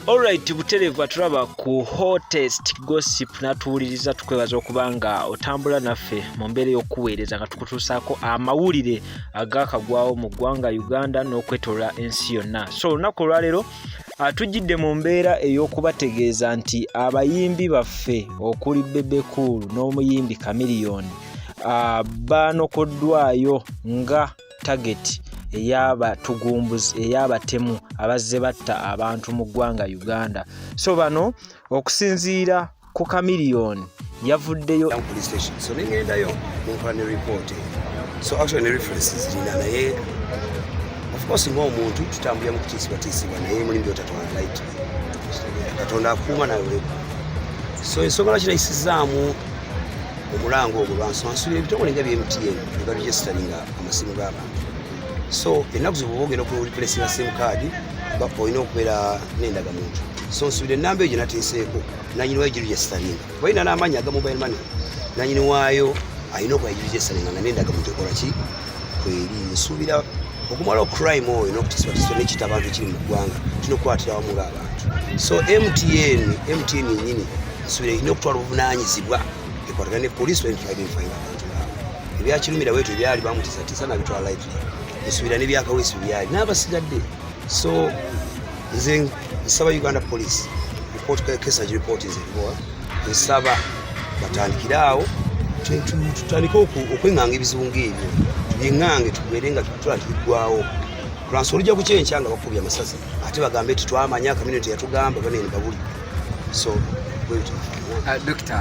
Alright, buterevu atulaba ku hottest gossip natuwuliriza tukwebaza okubanga otambula naffe mu mbeera y'okuweereza nga tukutuusaako amawulire agakagwawo mu ggwanga Uganda n'okwetooloola ensi yonna. So olunaku olwaleero tujjidde mu mbeera ey'okubategeeza nti abayimbi baffe okuli Bebe Cool n'omuyimbi Chameleon banokoddwayo nga target ey'abatugumbuzi ey'abatemu abazze batta abantu mu ggwanga Uganda. So bano okusinziira ku Chameleon yavuddeyo police station. So nengendayo munkola ne report. So actually ne references zina naye of course ng'omuntu tutambulira mu kutiisibwa naye mulimbi otatwala light. Katonda akuuma nawe oleko. So ensonga lwaki nayisizaamu omulango ogwo lwansonsuula ebitongole nga MTN nga registaringa amasimu g'abantu. So ennaku zino ogenda okureplacinga sim card olina okubeera n'endagamuntu. So nsubira ennamba egyo nateeseeko nanyini waayo giregistaringa. Balina n'amaanyi aga mobile money. Nanyini waayo alina okuba giregistaringa nga n'endagamuntu ekola ki? Kweri nsuubira okumala crime oyo n'okutiisibwatiisibwa n'ekita abantu ekiri mu ggwanga tulina okukwatira wamu ng'abantu. So MTN yennyini nsuubira erina okutwala obuvunaanyizibwa ekwatagana ne police identifying abantu baabwe. Ebyakirumira bwetu ebyali bamutiisatiisa nabitwala lightly. Nsubira n'ebyakawesi byali n'abasigadde. So nze nsaba Uganda Police report case report eziriwa nsaba batandikiraawo tutandike okwenganga ebizibu ng'ebyo tubyeng'ange tubeere nga tuliggwawo lwansi olujja kukyenkya nga bakubye amasasi ate bagambe nti twamanya community yatugamba banene babuli. So Dr.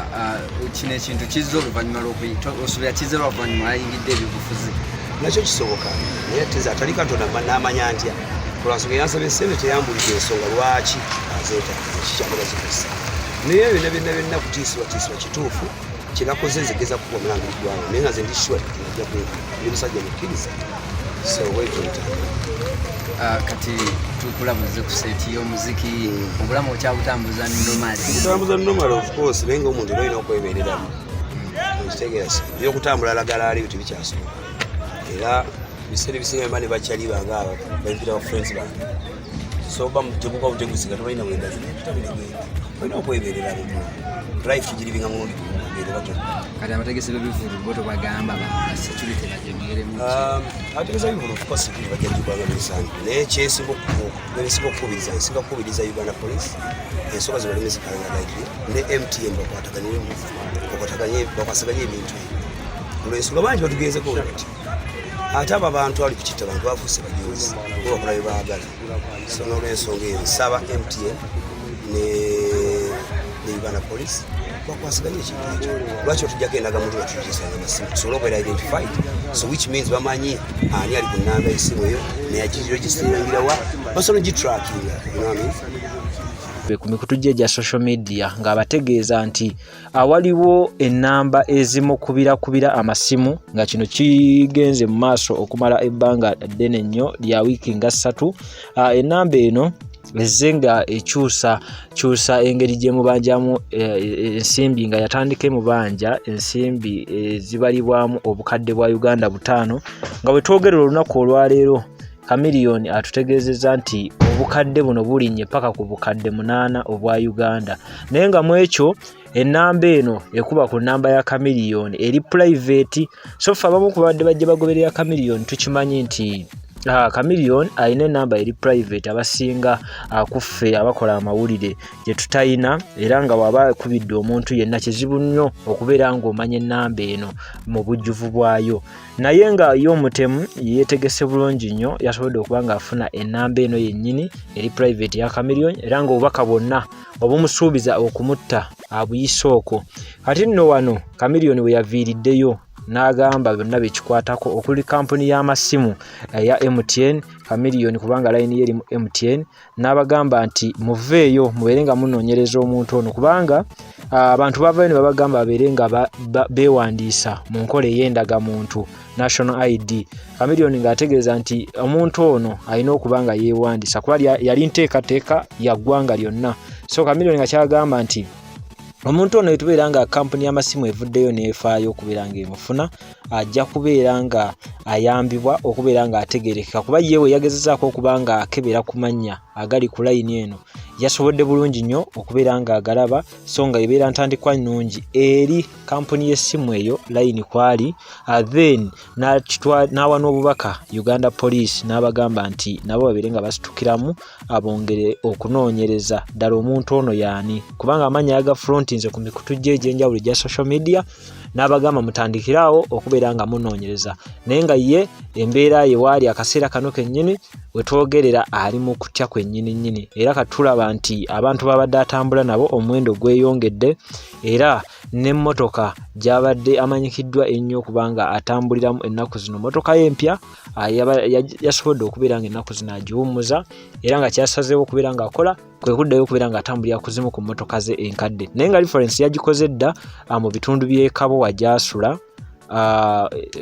kino ekintu kizza oluvannyuma lw'osuubira kizza oluvannyuma ayingidde ebyobufuzi nakyo kisoboka naye teza atali Katonda n'amanya ntya kulwansonga yansaba ensebe teyambulidde ensonga lwaki azeeta kikyamala zikosa naye byonna kutiisibwa kituufu kyenakoze nzigeza kuba omulango gw'eggwanga naye nga nze ndi sure najja ndi musajja mukkiriza. So kati tukulabuze ku seeti y'omuziki obulamu okyabutambuza normal of course naye ng'omuntu olina okwebeereramu ekitegeeza ebyokutambula lagala ali biti bikyasoboka era biseera ebisinga mba ne bakyali bange abo bampita ba friends bange. So bamutebuka butegusi nga tobalina wenda zinabitabirengenda olina okwebeerera bumu life tugirivinga mulundi gumugere batono kati abategesi b'ebivulu bo tobagamba security bajemeremu abategesa b'ebivulu of course security bajagibwanga n'ebisange naye kyesinga okukubiriza nsinga kukubiriza Uganda Police ensonga zibaleme zikalanga lightly ne MTN bakwasaganye ebintu olw'ensonga bangi batugenzeko bati ate abo abantu ali kukitta abantu bafuuse bajuzi bo bakola bye baagala. So n'olw'ensonga eyo nsaba MTN ne Uganda Police bakwasaganye ekintu ekyo lwaki otujjako endagamuntu batuyisanga amasimu tusobole okubeera identified, so which means bamanyi ani ali ku nnamba y'essimu eyo neyagiregistiringirawa basobola ogitrackinga, you know what I mean? ku mikutu gya social media ng'abategeeza nti waliwo ennamba ezimu kubira amasimu nga kino kigenze mu maaso okumala ebbanga ddene nnyo lya wiiki nga 3. Ennamba eno ezze nga ekyusa engeri gye mubanjamu ensimbi nga yatandika emubanja ensimbi zibalibwamu obukadde bwa Uganda 5 nga bwe twogerera olunaku olwaleero Chameleon atutegeezezza nti obukadde buno bulinnye paka ku bukadde 8 obwa Uganda. Naye nga mu ekyo ennamba eno ekuba ku nnamba ya Chameleon eri private. So ffe abamu ku badde bajja bagoberera Chameleon tukimanyi nti Chameleon alina ennamba eri private abasinga kuffe abakola amawulire gye tutayina, era nga waba akubidde omuntu yenna kizibu nnyo okubeera ng'omanya ennamba eno mu bujjuvu bwayo. Naye nga y'omutemu yeetegese bulungi nnyo yasobodde okuba ng'afuna ennamba eno yennyini eri private ya Chameleon, era ng'obubaka bwonna obumusuubiza okumutta abuyise okwo. Kati nno wano Chameleon we yaviiriddeyo n'agamba byonna bekikwatako okuli kampuni y'amasimu ya MTN Chameleon kubanga line ye eri mu MTN, n'abagamba nti muveeyo mubeere nga munoonyereza omuntu ono kubanga abantu bavayo ne babagamba babeere nga beewandiisa mu nkola ey'endagamuntu national ID. Chameleon ng'ategeeza nti omuntu ono alina okuba nga yeewandiisa kuba yali nteekateeka ya ggwanga lyonna. So Chameleon nga kyagamba nti omuntu ono etubeera nga kampuni y'amasimu evuddeyo n'efaayo okubeera ng'emufuna ajja kubeera nga ayambibwa okubeera nga ategerekeka kuba yewe yagezezaako okuba nga akebera ku mannya agali ku line eno yasobodde bulungi nnyo okubeera nga agalaba, so nga ebeera ntandikwa nnungi eri kampuni y'essimu eyo line kwali. Then n'awa n'obubaka Uganda Police n'abagamba nti nabo babere nga basitukiramu abongere okunoonyereza ddala omuntu ono yaani, kubanga amanya yaga frontinze ku mikutu gye egy'enjawulo gya social media, n'abagamba mutandikiraawo okubeera nga munoonyereza. Naye nga ye embeera ye waali akaseera kano kennyini wetwogerera ali mu kutya kwennyini, era katulaba nti abantu babadde atambula nabo omuwendo gweyongedde, era n'emmotoka gy'abadde amanyikiddwa ennyo kubanga atambuliramu ennaku zino, mmotoka ye empya yasobodde okubeera nga ennaku zino agiwummuza, era nga kyasazeewo okubeera ng'akola kwe kuddayo okubeera ng'atambulira ku zimu ku mmotoka ze enkadde. Naye nga reference yagikoze dda mu bitundu by'e Kabowa gy'asula,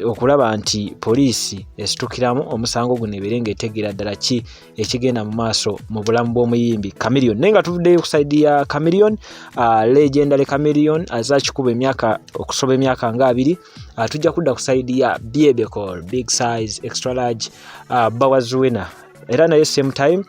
okulaba nti poliisi esitukiramu omusango guno ebeere ng'etegeera ddala ki ekigenda mu maaso mu bulamu bw'omuyimbi Chameleone. Naye nga tuvuddeyo ku sayidi ya Chameleone, legendary Chameleone azakikuba okusoba emyaka nga 2, tujja kudda ku sayidi ya Biebekol, big size extra large Bawazuwena, era naye same time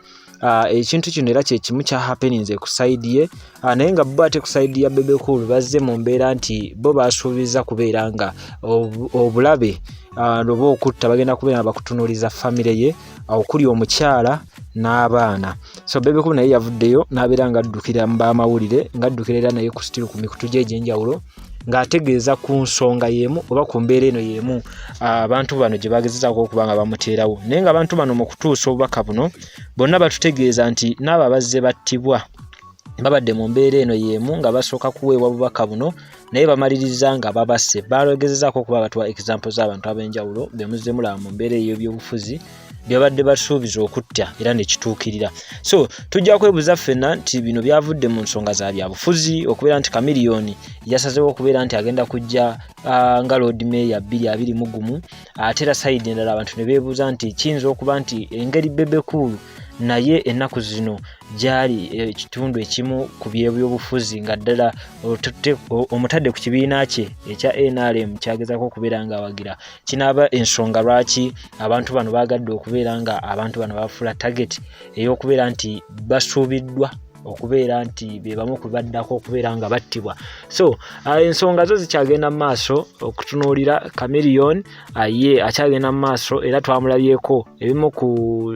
ekintu kino era kye kimu kya happenings ku side ye, naye nga bo ate ku side ya Bebekul bazze mu mbeera nti bo basuubiza kubeera nga obulabe oba okutta bagenda kubeera bakutunuuliza famire ye, okuli omukyala n'abaana. So Bebekul naye yavuddeyo n'abeera nga addukira mu b'amawulire, ng'addukira era naye ku still ku mikutu gye egy'enjawulo, ng'ategeeza ku nsonga y'emu oba ku mbeera eno y'emu abantu bano gye bagezezaako okuba nga bamuteerawo. Naye nga abantu bano mu kutuusa obubaka buno bonna batutegeeza nti n'abo abazze battibwa babadde mu mbeera eno y'emu nga basooka kuweebwa bubaka buno, naye bamaliriza nga babasse. Bagezezaako okuba batuwa example z'abantu ab'enjawulo be muzze mulaba mu mbeera ey'ebyobufuzi byabadde basuubiza okutta era ne kituukirira. So tujja kwebuuza ffenna nti bino byavudde mu nsonga za byabufuzi, okubeera nti Chameleone yasazeewo okubeera nti agenda kujja nga Lord Mayor 2021, ate era sayidi endala abantu ne beebuuza nti kiyinza okuba nti engeri Bebekul naye ennaku zino gyali ekitundu ekimu ku by'ebyobufuzi nga ddala omutadde ku kibiina kye ekya NRM kyagezaako okubeera nga awagira, kinaaba ensonga lwaki abantu bano baagadde okubeera nga abantu bano bafuula target ey'okubeera nti basuubiddwa okubeera nti be bamu kubaddako okubeera nga battibwa. So ensonga zo zikyagenda mu maaso okutunuulira Chameleone, ye akyagenda mu maaso era twamulabyeko ebimu ku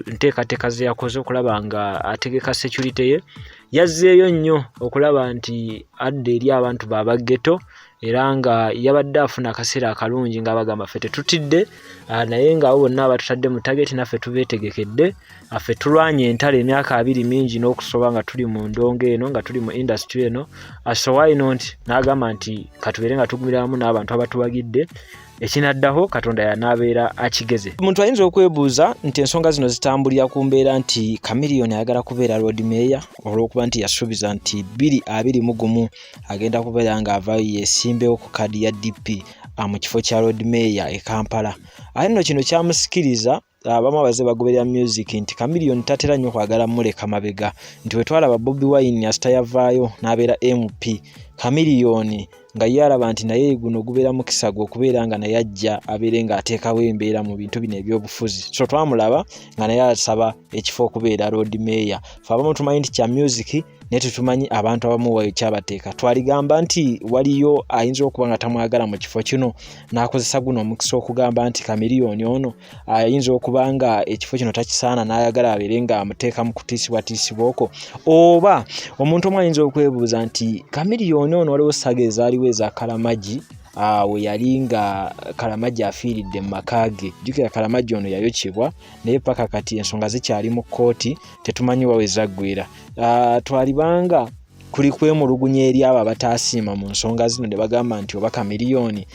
nteekateeka ze yakoze okulaba nga ategeka security ye. Yazzeeyo nnyo okulaba nti adda eri abantu babageto, era nga yabadde afuna akaseera akalungi nga bagamba ffe tetutidde, naye nga abo bonna abatutadde mu target naffe tubeetegekedde, ffe tulwanye entalo emyaka 2 mingi n'okusoba nga tuli mu ndongo eno, nga tuli mu industry eno, so why not n'agamba nti katubeere nga tugumiramu n'abantu abatubagidde, ekinaddaho Katonda yanaabeera akigeze. Omuntu ayinza okwebuuza nti ensonga zino zitambulira ku mbeera nti Chameleone ayagala kubeera Lord Mayor olw'okuba nti yasuubiza nti 2021 agenda kubeera nga avaayo yeesimbewo ku kadi ya DP mu kifo kya Lord Mayor e Kampala. Aye nno kino kyamusikiriza abamu abazze bagoberera music nti Chameleone tatera nnyo kwagala muleka mabega, nti we twalaba Bobi Wine yasita yavaayo n'abeera MP, Chameleone nga yalaba nti naye guno gubeera mukisa gwe okubeera nga naye ajja abeere nga ateekawo embeera mu bintu bino ebyobufuzi. So twamulaba nga naye asaba ekifo okubeera Lord Mayor. Fe abamu tumanyi nti kya music naye tetumanyi abantu abamu wayo kyabateeka. Twaligamba nti waliyo ayinza okuba nga tamwagala mu kifo kino n'akozesa guno omukisa okugamba nti Chameleone ono ayinza okuba nga ekifo kino takisaana n'ayagala abeere nga amuteeka mu kutiisibwatiisibwa okwo. Oba omuntu omu ayinza okwebuuza nti Chameleone ono waliwo saga ezaaliwo eza Kalamagi we yali nga Kalamagi afiiridde mu maka ge. Jjukira Kalamagi ono yayokyebwa naye paka kati ensonga zikyali mu kkooti, tetumanyi wawe zaggwera. Twalibanga kuli kwemulugunya eri abo abataasiima mu nsonga zino ne bagamba nti oba Chameleone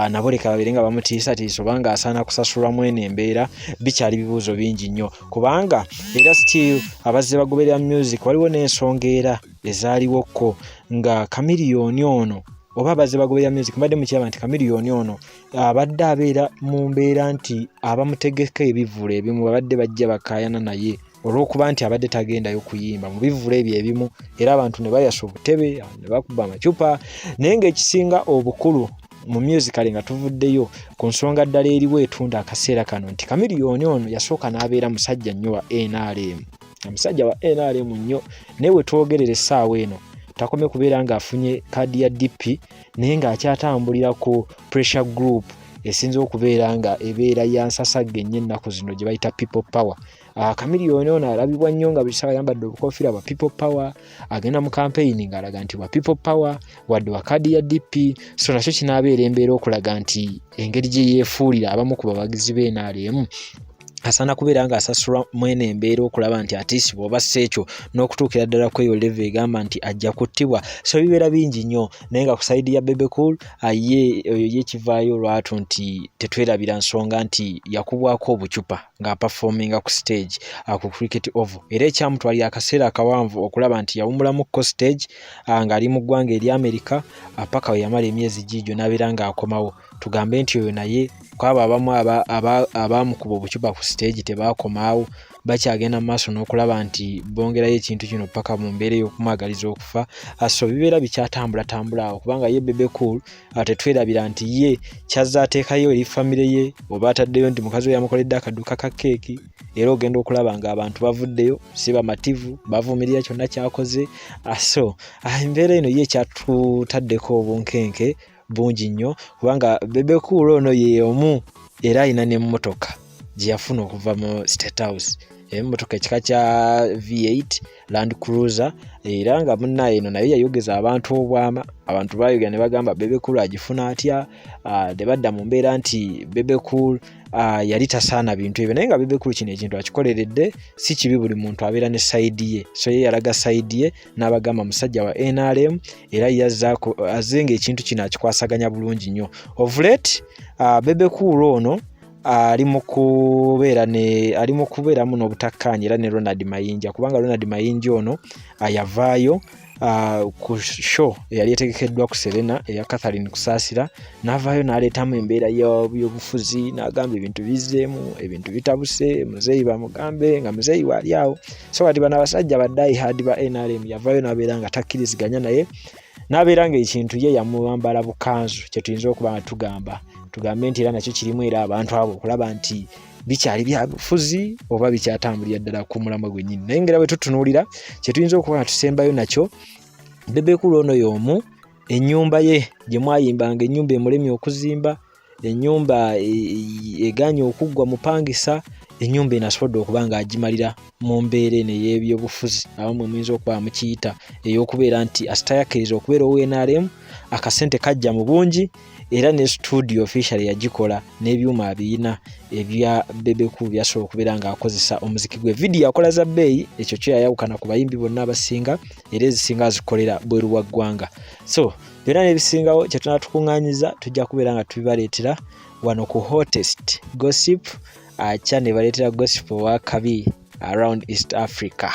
nabo leka babeere nga bamutiisatiisa oba nga asaana kusasulwa mwene embeera. Bikyali bibuuzo bingi nnyo kubanga era still abazze bagoberera music waliwo n'ensonga era ezaaliwoko nga Chameleone ono oba abazze bagoberera music mbadde mukiraba nti Chameleone ono abadde abeera mu mbeera nti abamutegeka ebivvulu ebimu babadde bajja bakaayana naye olw'okuba nti abadde tagendayo kuyimba mu bivvulu ebyo ebimu, era abantu ne bayasa obutebe ne bakuba amacupa. Naye ng'ekisinga obukulu mu musical nga tuvuddeyo ku nsonga ddala eriwo etunda akaseera kano nti Chameleone ono yasooka n'abeera musajja nnyo wa NRM. omusajja wa NRM nnyo naye we twogerera essaawa eno takome kubeera ng'afunye kaadi ya DP naye ng'akyatambulira ku pressure group esinza okubeera nga ebeera yansasagge nnyo ennaku zino gye bayita people power. Chameleone ono alabibwa nnyo nga buli ssaawa ayambadde obukofiira bwa people power, agenda mu campaign ng'alaga nti wa people power wadde wa kaadi ya DP. So nakyo kinaabeera embeera okulaga nti engeri gye yeefuulira abamu ku bawagizi b'NRM asana kubeera nga asasulwa mwene embeera okulaba nti atiisi bw'oba sekyo n'okutuukira ddala ku eyo level egamba nti ajja kuttibwa. So bibeera bingi nnyo naye nga ku sayidi ya Bebe Cool ye kivaayo lwatu nti tetwerabira nsonga nti yakubwako obucupa ng'aperforminga ku stage ku Cricket Oval era ekyamutwalira akaseera akawanvu okulaba nti yawumulamukko stage ng'ali mu ggwanga eri America paka we yamala emyezi giigyo n'abeera ng'akomawo. Tugambe nti oyo naye kwaba abamu abamukuba obucupa ku stage tebaakomaawo bakyagenda mu maaso n'okulaba nti bongerayo ekintu kino paka mu mbeera y'okumwagaliza okufa. So bibeera bikyatambula awo kubanga ye Bebe Cool tetwerabira nti ye kyazza ateekayo eri famire ye oba ataddeyo nti mukazi we yamukoledde akaduuka ka keeki era ogenda okulaba ng'abantu bavuddeyo si bamativu bavumirira kyonna kyakoze. So embeera eno ye kyatutaddeko obunkenke bungi nnyo kubanga Bebe Cool ono ye omu era alina n'emmotoka gye yafuna okuva mu State House, emmotoka ekika kya V8 Land Cruiser era nga munnaye eno naye yayogeza abantu obwama. Abantu baayogera ne bagamba Bebe Cool agifuna atya, ne badda mu mbeera nti Bebe Cool yali tasaana bintu ebyo naye nga Bebe Cool kino ekintu akikoleredde si kibi, buli muntu abeera ne sayidi ye. So ye yalaga sayidi ye n'abagamba musajja wa NRM era yazzaako azenga ekintu kino akikwasaganya bulungi nnyo. Of late Bebe Cool ono ali mu kubeeramu n'obutakkaanya era ne Ronald Mayinja kubanga Ronald Mayinja ono yavaayo ku show eyali etegekeddwa ku Serena eya Catherine Kusaasira n'avaayo n'aleetamu embeera y'obufuzi n'agamba ebintu bizzeemu, ebintu bitabuse, muzeeyi bamugambe nga muzeeyi waali awo. So kati bano abasajja baddayi haadi ba NRM yavaayo n'abeera nga takkiriziganya naye n'abeera nga ekintu ye yamwambala bukanzu kye tuyinza okuba nga tugambe nti era nakyo kirimu era abantu abo okulaba nti bikyali bya bufuzi oba bikyatambulira ddala ku mulamwa gwennyini. Naye ngera bwe tutunuulira kye tuyinza okuba nga tusembayo nakyo Bebe Cool ono y'omu ennyumba ye gye mwayimbanga ennyumba emulemye okuzimba, ennyumba eganye okuggwa mupangisa, ennyumba enasobodde okuba nga agimalira mu mbeera eno ey'ebyobufuzi abamu muyinza okuba mukiyita ey'okubeera nti asitayakkiriza okubeera owa NRM akasente kajja mu bungi era ne studio official yagikola n'ebyuma abiyina ebya Bebe Cool byasobola okubeera ng'akozesa omuziki gwe. Video yakola za bbeeyi, ekyo kyo yayawukana ku bayimbi bonna abasinga era ezisinga azikolera bweru wa ggwanga. So byonna n'ebisingawo kye tunatukuŋŋaanyiza tujja kubeera nga tubibaleetera wano ku Hottest Gossip ne baleetera gossip wa kabi around East Africa.